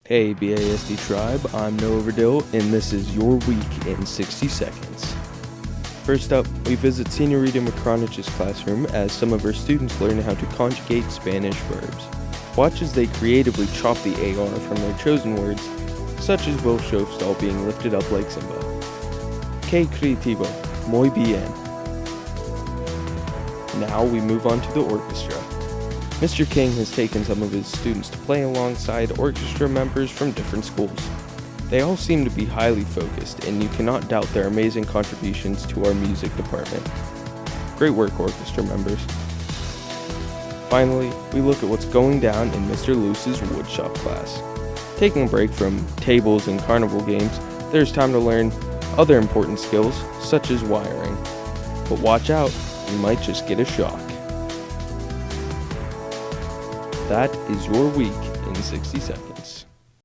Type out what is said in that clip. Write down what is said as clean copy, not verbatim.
Hey BASD Tribe, I'm Noah Verdil, and this is your week in 60 seconds. First up, we visit Senorita McCronich's classroom as some of her students learn how to conjugate Spanish verbs. Watch as they creatively chop the AR from their chosen words, such as Will Shofstall being lifted up like Simba. Que creativo, muy bien. Now we move on to the orchestra. Mr. King has taken some of his students to play alongside orchestra members from different schools. They all seem to be highly focused, and you cannot doubt their amazing contributions to our music department. Great work, orchestra members. Finally, we look at what's going down in Mr. Luce's woodshop class. Taking a break from tables and carnival games, there's time to learn other important skills, such as wiring. But watch out, you might just get a shock. That is your week in 60 seconds.